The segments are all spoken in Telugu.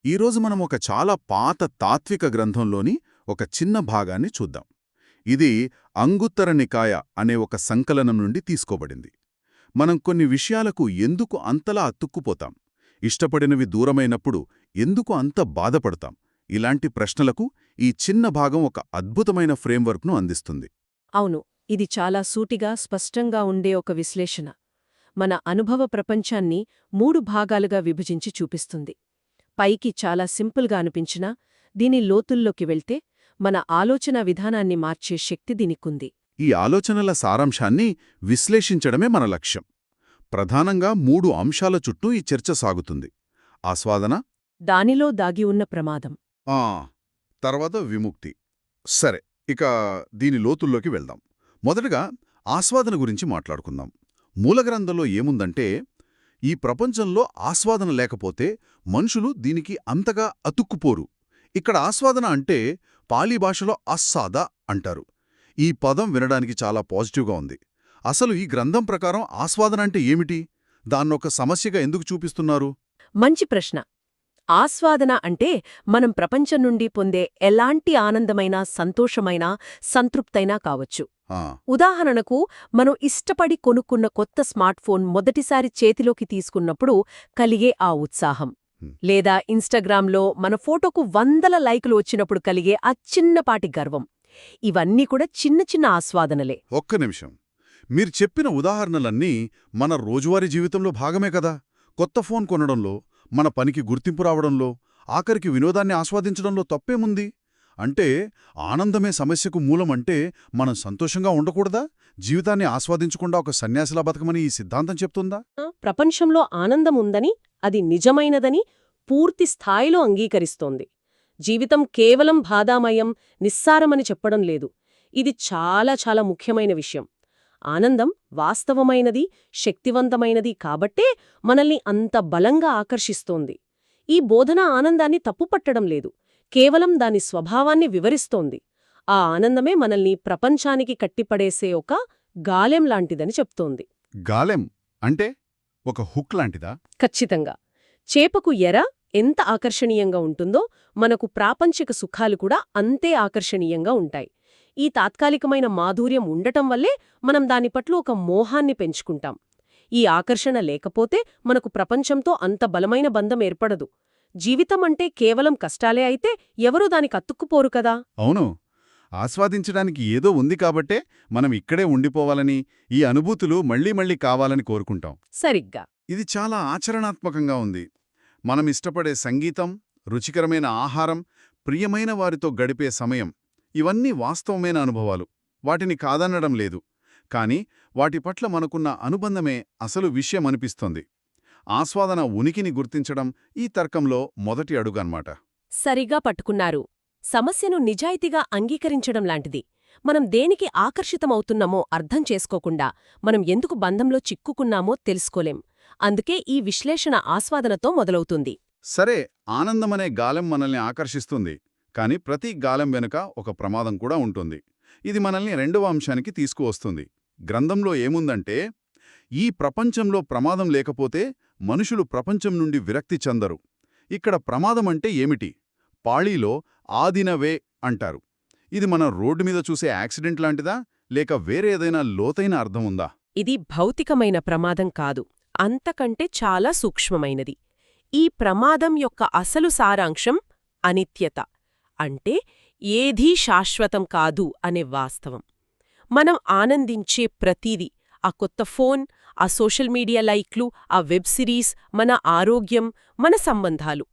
ఈరోజు మనం ఒక చాలా పాత తాత్విక గ్రంథంలోని ఒక చిన్న భాగాన్ని చూద్దాం. ఇది అంగుత్తర నికాయ అనే ఒక సంకలనం నుండి తీసుకోబడింది. మనం కొన్ని విషయాలకు ఎందుకు అంతలా అతుక్కుపోతాం, ఇష్టపడినవి దూరమైనప్పుడు ఎందుకు అంత బాధపడతాం, ఇలాంటి ప్రశ్నలకు ఈ చిన్న భాగం ఒక అద్భుతమైన ఫ్రేమ్వర్క్ను అందిస్తుంది. అవును, ఇది చాలా సూటిగా స్పష్టంగా ఉండే ఒక విశ్లేషణ. మన అనుభవ ప్రపంచాన్ని 3 భాగాలుగా విభజించి చూపిస్తుంది. పైకి చాలా సింపుల్గా అనిపించినా దీని లోతుల్లోకి వెళ్తే మన ఆలోచన విధానాన్ని మార్చే శక్తి దీనికుంది. ఈ ఆలోచనల సారాంశాన్ని విశ్లేషించడమే మన లక్ష్యం. ప్రధానంగా 3 అంశాల చుట్టూ ఈ చర్చ సాగుతుంది. ఆస్వాదన, దానిలో దాగి ఉన్న ప్రమాదం, తర్వాత విముక్తి. సరే, ఇక దీని లోతుల్లోకి వెళ్దాం. మొదటగా ఆస్వాదన గురించి మాట్లాడుకుందాం. మూలగ్రంథంలో ఏముందంటే, ఈ ప్రపంచంలో ఆస్వాదన లేకపోతే మనుషులు దీనికి అంతగా అతుక్కుపోరు. ఇక్కడ ఆస్వాదన అంటే పాలీ భాషలో ఆస్సాద అంటారు. ఈ పదం వినడానికి చాలా పాజిటివ్గా ఉంది. అసలు ఈ గ్రంథం ప్రకారం ఆస్వాదన అంటే ఏమిటి? దాన్నొక సమస్యగా ఎందుకు చూపిస్తున్నారు? మంచి ప్రశ్న. ఆస్వాదన అంటే మనం ప్రపంచం నుండి పొందే ఎలాంటి ఆనందమైనా, సంతోషమైనా, సంతృప్తైనా కావచ్చు. ఉదాహరణకు, మనం ఇష్టపడి కొనుక్కున్న కొత్త స్మార్ట్ఫోన్ మొదటిసారి చేతిలోకి తీసుకున్నప్పుడు కలిగే ఆ ఉత్సాహం, లేదా ఇన్స్టాగ్రామ్లో మన ఫోటోకు 100 లైకులు వచ్చినప్పుడు కలిగే ఆ చిన్నపాటి గర్వం, ఇవన్నీ కూడా చిన్న చిన్న ఆస్వాదనలే. ఒక్క నిమిషం, మీరు చెప్పిన ఉదాహరణలన్నీ మన రోజువారీ జీవితంలో భాగమే కదా. కొత్త ఫోన్ కొనడంలో, మన పనికి గుర్తింపు రావడంలో, ఆఖరికి వినోదాన్ని ఆస్వాదించడంలో తప్పేముంది? అంటే ఆనందమే సమస్యకు మూలమంటే మనం సంతోషంగా ఉండకూడదా? జీవితాన్ని ఆస్వాదించకుండా ఒక సన్యాసిలా బతకమని ఈ సిద్ధాంతం చెప్తుందా? ప్రపంచంలో ఆనందం ఉందని, అది నిజమైనదని పూర్తి స్థాయిలో అంగీకరిస్తోంది. జీవితం కేవలం బాధామయం, నిస్సారమని చెప్పడం లేదు. ఇది చాలా చాలా ముఖ్యమైన విషయం. ఆనందం వాస్తవమైనది, శక్తివంతమైనది కాబట్టే మనల్ని అంత బలంగా ఆకర్షిస్తోంది. ఈ బోధన ఆనందాన్ని తప్పుపట్టడం లేదు, కేవలం దాని స్వభావాన్ని వివరిస్తోంది. ఆ ఆనందమే మనల్ని ప్రపంచానికి కట్టిపడేసే ఒక గాలెం లాంటిదని చెప్తోంది. గాలెం అంటే ఒక హుక్ లాంటిదా? ఖచ్చితంగా. చేపకు ఎర ఎంత ఆకర్షణీయంగా ఉంటుందో మనకు ప్రాపంచిక సుఖాలు కూడా అంతే ఆకర్షణీయంగా ఉంటాయి. ఈ తాత్కాలికమైన మాధుర్యం ఉండటం వల్లే మనం దాని పట్ల ఒక మోహాన్ని పెంచుకుంటాం. ఈ ఆకర్షణ లేకపోతే మనకు ప్రపంచంతో అంత బలమైన బంధం ఏర్పడదు. జీవితం అంటే కేవలం కష్టాలే అయితే ఎవరూ దానికి అతుక్కుపోరు కదా. అవును, ఆస్వాదించడానికి ఏదో ఉంది కాబట్టే మనం ఇక్కడే ఉండిపోవాలని, ఈ అనుభూతులు మళ్లీ మళ్లీ కావాలని కోరుకుంటాం. సరిగ్గా. ఇది చాలా ఆచరణాత్మకంగా ఉంది. మనం ఇష్టపడే సంగీతం, రుచికరమైన ఆహారం, ప్రియమైన వారితో గడిపే సమయం, ఇవన్నీ వాస్తవమైన అనుభవాలు. వాటిని కాదనడం లేదు. కాని వాటి పట్ల మనకున్న అనుబంధమే అసలు విషయమనిపిస్తోంది. ఆస్వాదన ఉనికిని గుర్తించడం ఈ తర్కంలో మొదటి అడుగన్నమాట. సరిగా పట్టుకున్నారు. సమస్యను నిజాయితీగా అంగీకరించడం లాంటిది. మనం దేనికి ఆకర్షితమవుతున్నామో అర్థం చేసుకోకుండా మనం ఎందుకు బంధంలో చిక్కుకున్నామో తెలుసుకోలేం. అందుకే ఈ విశ్లేషణ ఆస్వాదనతో మొదలవుతుంది. సరే, ఆనందమనే గాలెం మనల్ని ఆకర్షిస్తుంది. కాని ప్రతి గాలెం వెనుక ఒక ప్రమాదం కూడా ఉంటుంది. ఇది మనల్ని రెండవ అంశానికి తీసుకువస్తుంది. గ్రంథంలో ఏముందంటే, ఈ ప్రపంచంలో ప్రమాదం లేకపోతే మనుషులు ప్రపంచం నుండి విరక్తి చెందరు. ఇక్కడ ప్రమాదమంటే ఏమిటి? పాళీలో ఆదినవే అంటారు. ఇది మన రోడ్డు మీద చూసే యాక్సిడెంట్ లాంటిదా, లేక వేరే ఏదైనా లోతైన అర్థం ఉందా? ఇది భౌతికమైన ప్రమాదం కాదు, అంతకంటే చాలా సూక్ష్మమైనది. ఈ ప్రమాదం యొక్క అసలు సారాంశం అనిత్యత, అంటే ఏదీ శాశ్వతం కాదు అనే వాస్తవం. మనం ఆనందించే ప్రతీదీ, ఆ కొత్త ఫోన్, ఆ సోషల్ మీడియా లైక్లు, ఆ వెబ్ సిరీస్, మన ఆరోగ్యం, మన సంబంధాలు,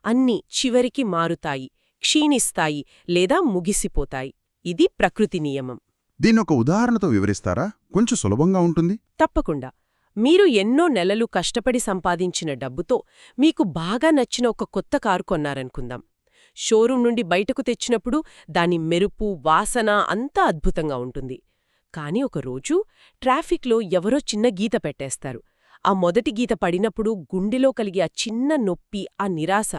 అన్నీ చివరికి మారుతాయి, క్షీణిస్తాయి లేదా ముగిసిపోతాయి. ఇది ప్రకృతి నియమం. దీన్నొక ఉదాహరణతో వివరిస్తారా? కొంచెం సులభంగా ఉంటుంది. తప్పకుండా. మీరు ఎన్నో నెలలు కష్టపడి సంపాదించిన డబ్బుతో మీకు బాగా నచ్చిన ఒక కొత్త కారు కొన్నారనుకుందాం. షోరూం నుండి బయటకు తెచ్చినప్పుడు దాని మెరుపు, వాసన అంతా అద్భుతంగా ఉంటుంది. కాని ఒకరోజు ట్రాఫిక్లో ఎవరో చిన్న గీత పెట్టేస్తారు. ఆ మొదటి గీత పడినప్పుడు గుండెలో కలిగే ఆ చిన్న నొప్పి, ఆ నిరాశ,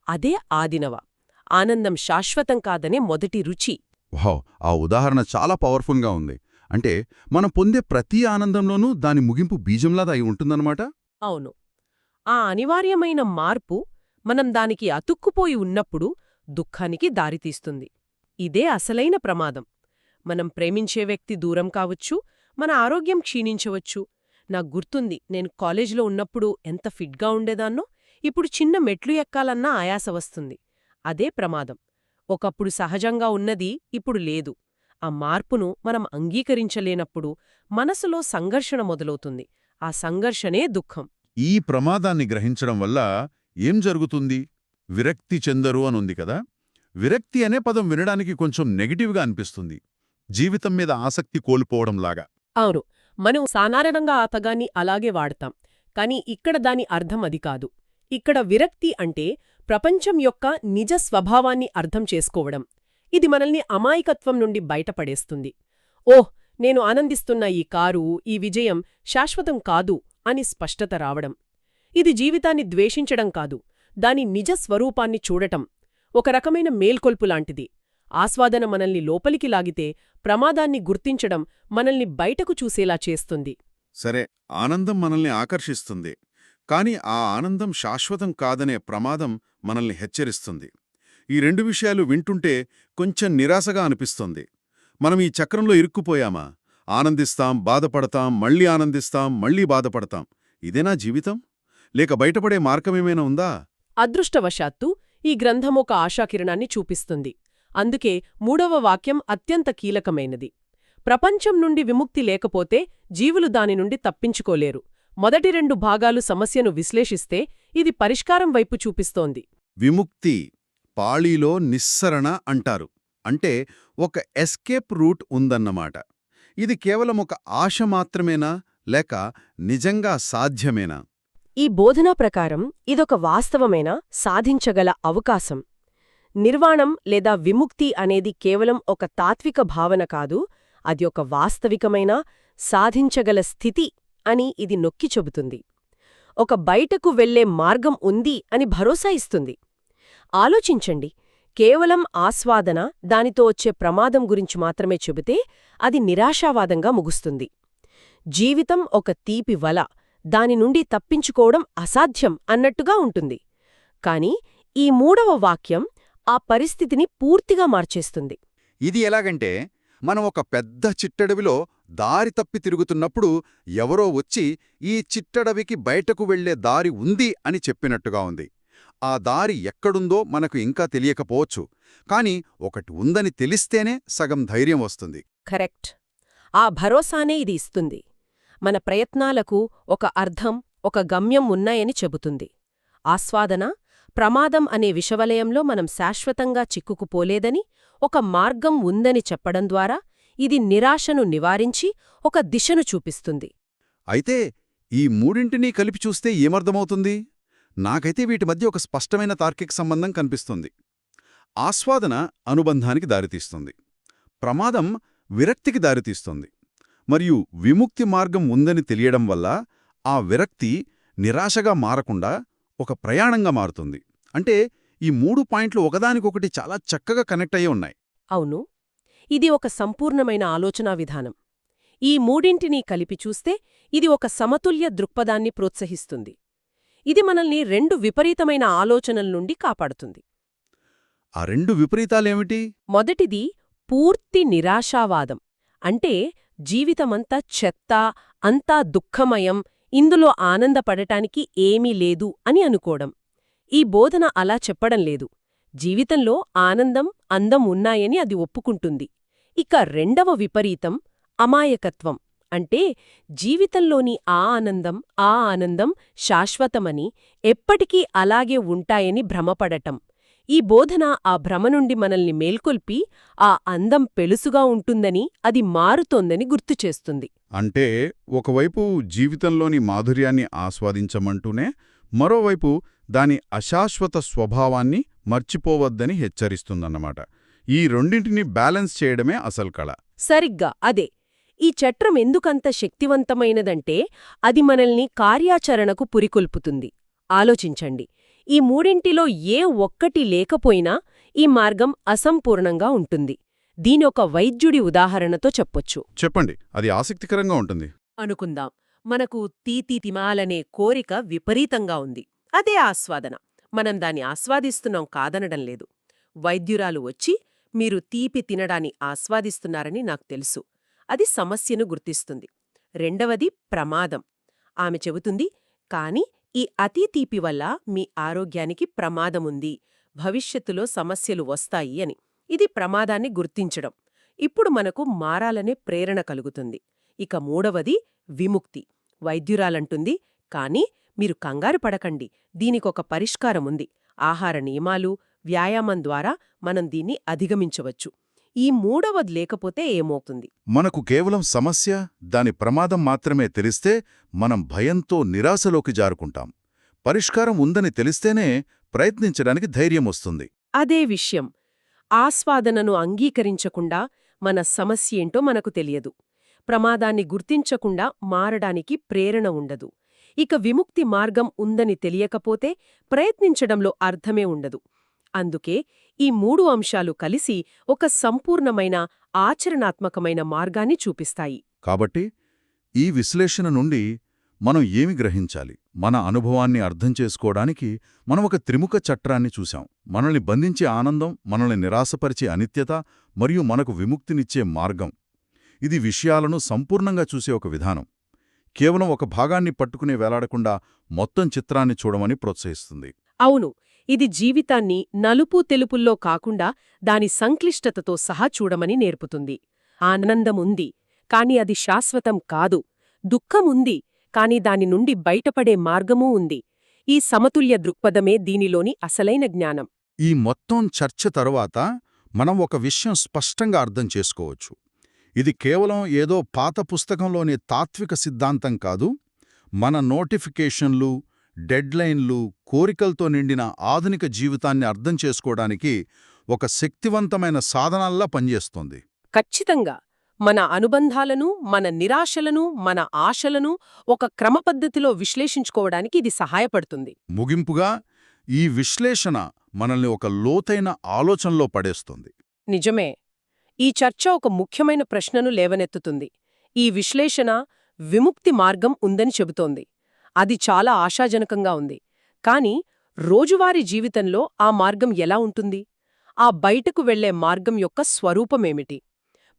అదే ఆదినవ. ఆనందం శాశ్వతం కాదనే మొదటి రుచి. వావ్, ఆ ఉదాహరణ చాలా పవర్ఫుల్గా ఉంది. అంటే మనం పొందే ప్రతి ఆనందంలోనూ దాని ముగింపు బీజంలాదా అయి ఉంటుందన్నమాట. అవును. ఆ అనివార్యమైన మార్పు మనం దానికి అతుక్కుపోయి ఉన్నప్పుడు దుఃఖానికి దారితీస్తుంది. ఇదే అసలైన ప్రమాదం. మనం ప్రేమించే వ్యక్తి దూరం కావచ్చు, మన ఆరోగ్యం క్షీణించవచ్చు. నాకు గుర్తుంది, నేను కాలేజీలో ఉన్నప్పుడు ఎంత ఫిట్గా ఉండేదాన్నో ఇప్పుడు చిన్న మెట్లు ఎక్కాలన్నా ఆయాస వస్తుంది. అదే ప్రమాదం. ఒకప్పుడు సహజంగా ఉన్నది ఇప్పుడు లేదు. ఆ మార్పును మనం అంగీకరించలేనప్పుడు మనసులో సంఘర్షణ మొదలవుతుంది. ఆ సంఘర్షణే దుఃఖం. ఈ ప్రమాదాన్ని గ్రహించడం వల్ల ఏం జరుగుతుంది? విరక్తి చెందరు అనుంది కదా. విరక్తి అనే పదం వినడానికి కొంచెం నెగటివ్గా అనిపిస్తుంది. జీవితం మీద ఆసక్తి కోల్పోవడంలాగా. అవును, మనం సాధారణంగా ఆ పదాన్ని అలాగే వాడతాం. కాని ఇక్కడ దాని అర్థం అది కాదు. ఇక్కడ విరక్తి అంటే ప్రపంచం యొక్క నిజ స్వభావాన్ని అర్థం చేసుకోవడం. ఇది మనల్ని అమాయకత్వం నుండి బయటపడేస్తుంది. ఓహ్, నేను ఆనందిస్తున్న ఈ కారు, ఈ విజయం శాశ్వతం కాదు అని స్పష్టత రావడం. ఇది జీవితాన్ని ద్వేషించడం కాదు, దాని నిజ స్వరూపాన్ని చూడటం. ఒక రకమైన మేల్కొల్పులాంటిది. ఆస్వాదన మనల్ని లోపలికి లాగితే, ప్రమాదాన్ని గుర్తించడం మనల్ని బయటకు చూసేలా చేస్తుంది. సరే, ఆనందం మనల్ని ఆకర్షిస్తుంది. కాని ఆ ఆనందం శాశ్వతం కాదనే ప్రమాదం మనల్ని హెచ్చరిస్తుంది. ఈ రెండు విషయాలు వింటుంటే కొంచెం నిరాశగా అనిపిస్తుంది. మనం ఈ చక్రంలో ఇరుక్కుపోయామా? ఆనందిస్తాం, బాధపడతాం, మళ్ళీ ఆనందిస్తాం, మళ్ళీ బాధపడతాం. ఇదేనా జీవితం? లేక బయటపడే మార్గమేమైనా ఉందా? అదృష్టవశాత్తు ఈ గ్రంథం ఒక ఆశాకిరణాన్ని చూపిస్తుంది. అందుకే 3వ వాక్యం అత్యంత కీలకమైనది. ప్రపంచం నుండి విముక్తి లేకపోతే జీవులు దాని నుండి తప్పించుకోలేరు. మొదటి 2 భాగాలు సమస్యను విశ్లేషిస్తే ఇది పరిష్కారం వైపు చూపిస్తోంది. విముక్తి పాళీలో నిస్సరణ అంటారు. అంటే ఒక ఎస్కేప్ రూట్ ఉందన్నమాట. ఇది కేవలం ఒక ఆశ మాత్రమేనా, లేక నిజంగా సాధ్యమేనా? ఈ బోధనా ప్రకారం ఇదొక వాస్తవమైన, సాధించగల అవకాశం. నిర్వాణం లేదా విముక్తి అనేది కేవలం ఒక తాత్విక భావన కాదు, అది ఒక వాస్తవికమైన, సాధించగల స్థితి అని ఇది నొక్కి చెబుతుంది. ఒక బయటకు వెళ్లే మార్గం ఉంది అని భరోసా ఇస్తుంది. ఆలోచించండి, కేవలం ఆస్వాదన, దానితో వచ్చే ప్రమాదం గురించి మాత్రమే చెబితే అది నిరాశావాదంగా ముగుస్తుంది. జీవితం ఒక తీపి వల, దాని నుండి తప్పించుకోవడం అసాధ్యం అన్నట్టుగా ఉంటుంది. కాని ఈ 3వ వాక్యం ఆ పరిస్థితిని పూర్తిగా మార్చేస్తుంది. ఇది ఎలాగంటే, మనం ఒక పెద్ద చిట్టడవిలో దారి తప్పి తిరుగుతున్నప్పుడు ఎవరో వచ్చి ఈ చిట్టడవికి బయటకు వెళ్లే దారి ఉంది అని చెప్పినట్టుగా ఉంది. ఆ దారి ఎక్కడుందో మనకు ఇంకా తెలియకపోవచ్చు, కాని ఒకటి ఉందని తెలిస్తేనే సగం ధైర్యం వస్తుంది. కరెక్ట్. ఆ భరోసానే ఇది ఇస్తుంది. మన ప్రయత్నాలకు ఒక అర్థం, ఒక గమ్యం ఉన్నాయని చెబుతుంది. ఆస్వాదన, ప్రమాదం అనే విషవలయంలో మనం శాశ్వతంగా చిక్కుకుపోలేదని, ఒక మార్గం ఉందని చెప్పడం ద్వారా ఇది నిరాశను నివారించి ఒక దిశను చూపిస్తుంది. అయితే ఈ మూడింటినీ కలిపి చూస్తే ఏమర్థమవుతుంది? నాకైతే వీటి మధ్య ఒక స్పష్టమైన తార్కిక సంబంధం కనిపిస్తుంది. ఆస్వాదన అనుబంధానికి దారితీస్తుంది, ప్రమాదం విరక్తికి దారితీస్తుంది, మరియు విముక్తి మార్గం ఉందని తెలియడం వల్ల ఆ విరక్తి నిరాశగా మారకుండా ఒక ప్రయాణంగా మారుతుంది. అంటే ఈ 3 పాయింట్లు ఒకదానికొకటి చాలా చక్కగా కనెక్ట్ అయ్యి ఉన్నాయి. అవును, ఇది ఒక సంపూర్ణమైన ఆలోచనా విధానం. ఈ మూడింటినీ కలిపి చూస్తే ఇది ఒక సమతుల్య దృక్పథాన్ని ప్రోత్సహిస్తుంది. ఇది మనల్ని 2 విపరీతమైన ఆలోచనల నుండి కాపాడుతుంది. ఆ 2 విపరీతాలేమిటి? మొదటిది పూర్తి నిరాశావాదం. అంటే జీవితమంతా చెత్త, అంతా దుఃఖమయం, ఇందులో ఆనందపడటానికి ఏమీ లేదు అని అనుకోవడం. ఈ బోధన అలా చెప్పడం లేదు. జీవితంలో ఆనందం, అందం ఉన్నాయని అది ఒప్పుకుంటుంది. ఇక 2వ విపరీతం అమాయకత్వం. అంటే జీవితంలోని ఆ ఆనందం శాశ్వతమని, ఎప్పటికీ అలాగే ఉంటాయని భ్రమపడటం. ఈ బోధన ఆ భ్రమ నుండి మనల్ని మేల్కొల్పి ఆ అందం పెలుసుగా ఉంటుందని, అది మారుతోందని గుర్తుచేస్తుంది. అంటే ఒకవైపు జీవితంలోని మాధుర్యాన్ని ఆస్వాదించమంటూనే, మరోవైపు దాని అశాశ్వత స్వభావాన్ని మర్చిపోవద్దని హెచ్చరిస్తుందన్నమాట. ఈ రెండింటినీ బ్యాలెన్స్ చేయడమే అసలు కళ. సరిగ్గా అదే. ఈ చట్రం ఎందుకంత శక్తివంతమైనదంటే అది మనల్ని కార్యాచరణకు పురికొల్పుతుంది. ఆలోచించండి, ఈ మూడింటిలో ఏ ఒక్కటి లేకపోయినా ఈ మార్గం అసంపూర్ణంగా ఉంటుంది. దీనొక వైద్యుడి ఉదాహరణతో చెప్పొచ్చు. చెప్పండి, అది ఆసక్తికరంగా ఉంటుంది. అనుకుందాం, మనకు తీతి తిమాలనే కోరిక విపరీతంగా ఉంది. అదే ఆస్వాదన. మనం దాన్ని ఆస్వాదిస్తున్నాం కాదనడం లేదు. వైద్యురాలు వచ్చి మీరు తీపి తినడాన్ని ఆస్వాదిస్తున్నారని నాకు తెలుసు. అది సమస్యను గుర్తిస్తుంది. రెండవది ప్రమాదం. ఆమె చెబుతుంది, కాని ఈ అతి తీపి వల్ల మీ ఆరోగ్యానికి ప్రమాదముంది, భవిష్యత్తులో సమస్యలు వస్తాయి అని. ఇది ప్రమాదాన్ని గుర్తించడం. ఇప్పుడు మనకు మారాలనే ప్రేరణ కలుగుతుంది. ఇక మూడవది విముక్తి. వైద్యురాలంటుంది, కాని మీరు కంగారు పడకండి, దీనికొక పరిష్కారముంది. ఆహార నియమాలు, వ్యాయామం ద్వారా మనం దీన్ని అధిగమించవచ్చు. ఈ మూడవది లేకపోతే ఏమవుతుంది? మనకు కేవలం సమస్య, దాని ప్రమాదం మాత్రమే తెలిస్తే మనం భయంతో నిరాశలోకి జారుకుంటాం. పరిష్కారం ఉందని తెలిస్తేనే ప్రయత్నించడానికి ధైర్యం వస్తుంది. అదే విషయం. ఆస్వాదనను అంగీకరించకుండా మన సమస్యేంటో మనకు తెలియదు. ప్రమాదాన్ని గుర్తించకుండా మారడానికి ప్రేరణ ఉండదు. ఇక విముక్తి మార్గం ఉందని తెలియకపోతే ప్రయత్నించడంలో అర్థమే ఉండదు. అందుకే ఈ మూడు అంశాలు కలిసి ఒక సంపూర్ణమైన, ఆచరణాత్మకమైన మార్గాన్ని చూపిస్తాయి. కాబట్టి ఈ విశ్లేషణ నుండి మనం ఏమి గ్రహించాలి? మన అనుభవాన్ని అర్థం చేసుకోవడానికి మనం ఒక త్రిముఖ చట్రాన్ని చూశాం. మనల్ని బంధించే ఆనందం, మనల్ని నిరాశపరిచే అనిత్యత, మరియు మనకు విముక్తినిచ్చే మార్గం. ఇది విషయాలను సంపూర్ణంగా చూసే ఒక విధానం. కేవలం ఒక భాగాన్ని పట్టుకునే వేలాడకుండా మొత్తం చిత్రాన్ని చూడమని ప్రోత్సహిస్తుంది. అవును, ఇది జీవితాన్ని నలుపు తెలుపుల్లో కాకుండా దాని సంక్లిష్టతతో సహా చూడమని నేర్పుతుంది. ఆనందముంది, కాని అది శాశ్వతం కాదు. దుఃఖముంది, కాని దాని నుండి బయటపడే మార్గమూ ఉంది. ఈ సమతుల్య దృక్పథమే దీనిలోని అసలైన జ్ఞానం. ఈ మొత్తం చర్చ తరువాత మనం ఒక విషయం స్పష్టంగా అర్థం చేసుకోవచ్చు. ఇది కేవలం ఏదో పాత పుస్తకంలోని తాత్విక సిద్ధాంతం కాదు. మన నోటిఫికేషన్లు, డెడ్లైన్లు, కోరికలతో నిండిన ఆధునిక జీవితాన్ని అర్థం చేసుకోవడానికి ఒక శక్తివంతమైన సాధనాల్లా పనిచేస్తోంది. ఖచ్చితంగా. మన అనుబంధాలను, మన నిరాశలను, మన ఆశలను ఒక క్రమపద్ధతిలో విశ్లేషించుకోవడానికి ఇది సహాయపడుతుంది. ముగింపుగా, ఈ విశ్లేషణ మనల్ని ఒక లోతైన ఆలోచనలో పడేస్తుంది. నిజమే. ఈ చర్చ ఒక ముఖ్యమైన ప్రశ్నను లేవనెత్తుతుంది. ఈ విశ్లేషణ విముక్తి మార్గం ఉందని చెబుతోంది. అది చాలా ఆశాజనకంగా ఉంది. కాని రోజువారీ జీవితంలో ఆ మార్గం ఎలా ఉంటుంది? ఆ బయటకు వెళ్లే మార్గం యొక్క స్వరూపమేమిటి?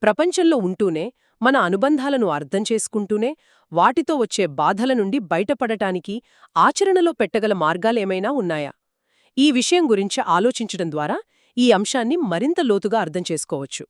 ప్రపంచంలో ఉంటూనే, మన అనుబంధాలను అర్థం చేసుకుంటూనే, వాటితో వచ్చే బాధల నుండి బయటపడటానికి ఆచరణలో పెట్టగల మార్గాలేమైనా ఉన్నాయా? ఈ విషయం గురించి ఆలోచించడం ద్వారా ఈ అంశాన్ని మరింత లోతుగా అర్థం చేసుకోవచ్చు.